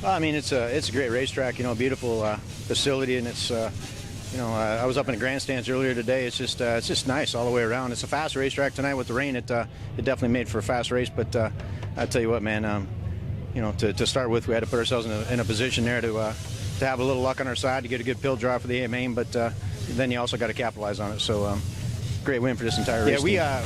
Well, I mean, it's a great racetrack, beautiful facility, and it's I was up in the grandstands earlier today. It's just nice all the way around. It's a fast racetrack tonight with the rain. It definitely made for a fast race, but I tell you what, man, to start with, we had to put ourselves in a position there to have a little luck on our side to get a good pill draw for the main, but then you also got to capitalize on it. So. Great win for this entire race. Yeah,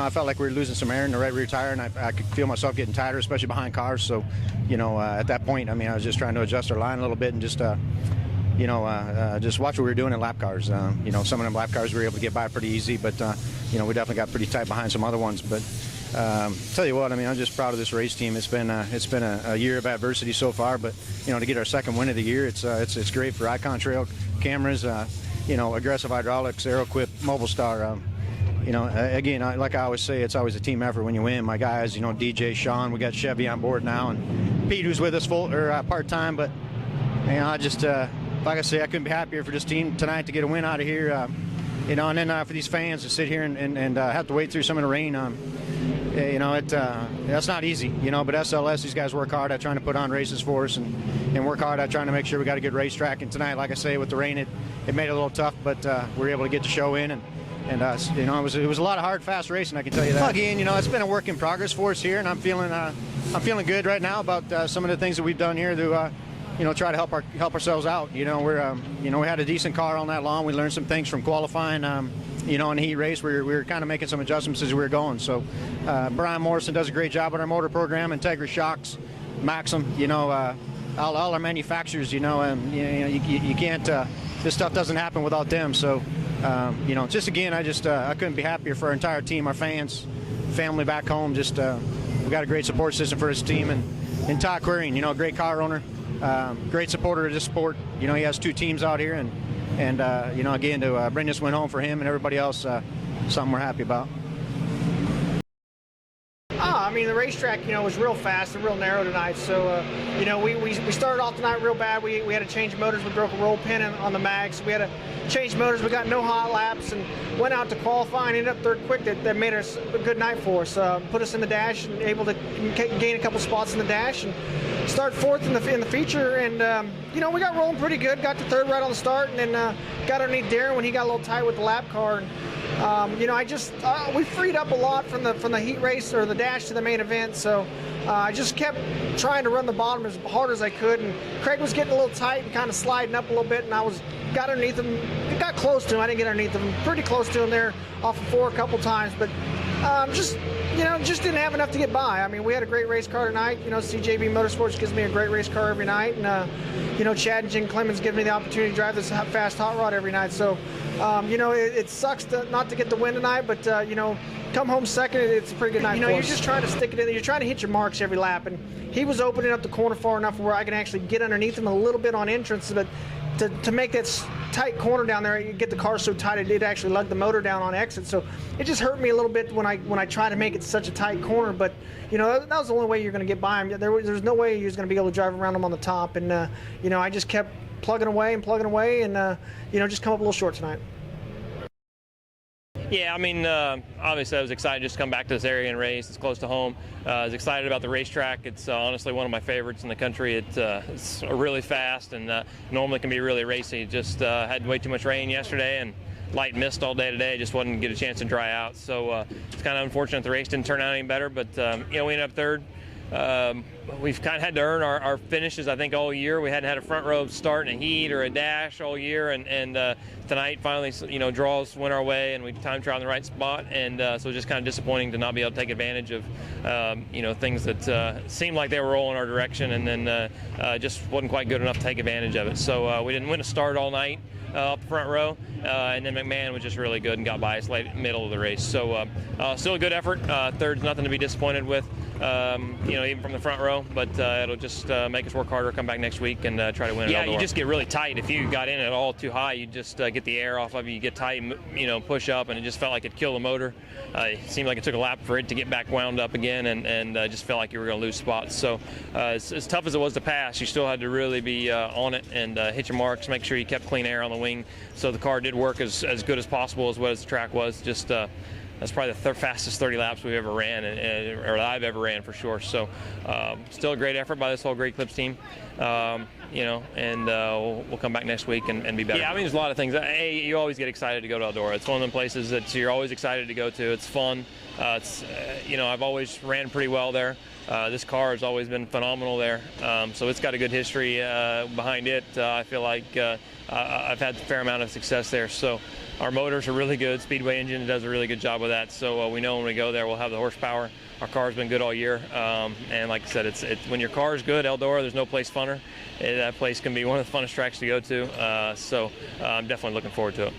I felt like we were losing some air in the right rear tire, and I could feel myself getting tighter, especially behind cars. So, at that point, I mean, I was just trying to adjust our line a little bit and just watch what we were doing in lap cars. Some of them lap cars we were able to get by pretty easy, but we definitely got pretty tight behind some other ones. But tell you what, I mean, I'm just proud of this race team. It's been a year of adversity so far, but to get our second win of the year, it's great for Icon Trail cameras. Aggressive hydraulics, AeroQuip, Mobile Star. Again, like I always say, it's always a team effort when you win. My guys, DJ, Sean, we got Chevy on board now, and Pete, who's with us part-time. But, I just, like I say, I couldn't be happier for this team tonight to get a win out of here. And then for these fans to sit here and have to wait through some of the rain. That's not easy, but SLS, these guys work hard at trying to put on races for us and work hard at trying to make sure we got a good racetrack. And tonight, like I say, with the rain, it made it a little tough, but we were able to get the show in. And it was a lot of hard, fast racing, I can tell you that. Again, it's been a work in progress for us here, and I'm feeling good right now about some of the things that we've done here to try to help ourselves out. We had a decent car all night long. We learned some things from qualifying. In the heat race, we were kind of making some adjustments as we were going. So Brian Morrison does a great job on our motor program, Integra Shocks, Maxim, all our manufacturers, you can't, this stuff doesn't happen without them. So, just again, I couldn't be happier for our entire team, our fans, family back home. We got a great support system for this team. And Todd Queering, great car owner, great supporter of this sport. He has two teams out here, and again, to bring this win home for him and everybody else, something we're happy about. I mean, the racetrack, was real fast and real narrow tonight. So, we started off tonight real bad. We had to change motors. We broke a roll pin on the mags. We had to change motors. We got no hot laps and went out to qualify and ended up third quick. That made us a good night for us. Put us in the dash and able to gain a couple spots in the dash and start fourth in the feature. And, we got rolling pretty good. Got to third right on the start, and then got underneath Daryn when he got a little tight with the lap car. And, we freed up a lot from the heat race or the dash to the main event. So I just kept trying to run the bottom as hard as I could. And Craig was getting a little tight and kind of sliding up a little bit. And I got underneath him. It got close to him. I didn't get underneath him. Pretty close to him there off of 4 a couple times. But just didn't have enough to get by. I mean, we had a great race car tonight. CJB Motorsports gives me a great race car every night. And, Chad and Jim Clemens give me the opportunity to drive this fast hot rod every night. So, it sucks not to get the win tonight, but, come home second, it's a pretty good night. You're just trying to stick it in there. You're trying to hit your marks every lap. And he was opening up the corner far enough where I can actually get underneath him a little bit on entrance, but to make that tight corner down there, you get the car so tight it did actually lug the motor down on exit. So it just hurt me a little bit when I try to make it such a tight corner. But that was the only way you're going to get by him. There's no way he was going to be able to drive around him on the top. And I just kept plugging away, and just come up a little short tonight. Yeah, I mean, obviously I was excited just to come back to this area and race. It's close to home. I was excited about the racetrack. It's honestly one of my favorites in the country. It's really fast and normally can be really racy. Just had way too much rain yesterday and light mist all day today. Just wasn't get a chance to dry out. So it's kind of unfortunate the race didn't turn out any better. But, we ended up third. We've kind of had to earn our finishes, I think, all year. We hadn't had a front row start in a heat or a dash all year, and tonight finally, draws went our way, and we time trialed in the right spot, and so it was just kind of disappointing to not be able to take advantage of, things that seemed like they were rolling our direction, and then just wasn't quite good enough to take advantage of it. So we didn't win a start all night up the front row, and then McMahan was just really good and got by us late middle of the race. So still a good effort. Third's nothing to be disappointed with. Even from the front row, but it'll just make us work harder, come back next week, and try to win it. Yeah, you just get really tight. If you got in at all too high, you just get the air off of you. You get tight, push up, and it just felt like it'd kill the motor. It seemed like it took a lap for it to get back wound up again, and just felt like you were going to lose spots. So as tough as it was to pass, you still had to really be on it and hit your marks, make sure you kept clean air on the wing, so the car did work as good as possible as what the track was. Just that's probably the fastest 30 laps we've ever ran, or that I've ever ran for sure. So still a great effort by this whole Great Clips team. And we'll come back next week and be better. Yeah, I mean, there's a lot of things. You always get excited to go to Eldora. It's one of them places that you're always excited to go to. It's fun. I've always ran pretty well there. This car has always been phenomenal there. So it's got a good history behind it. I feel like I've had a fair amount of success there. So our motors are really good. Speedway engine does a really good job with that. So we know when we go there, we'll have the horsepower. Our car's been good all year, and like I said, it's when your car is good, Eldora, there's no place funner. That place can be one of the funnest tracks to go to, so I'm definitely looking forward to it.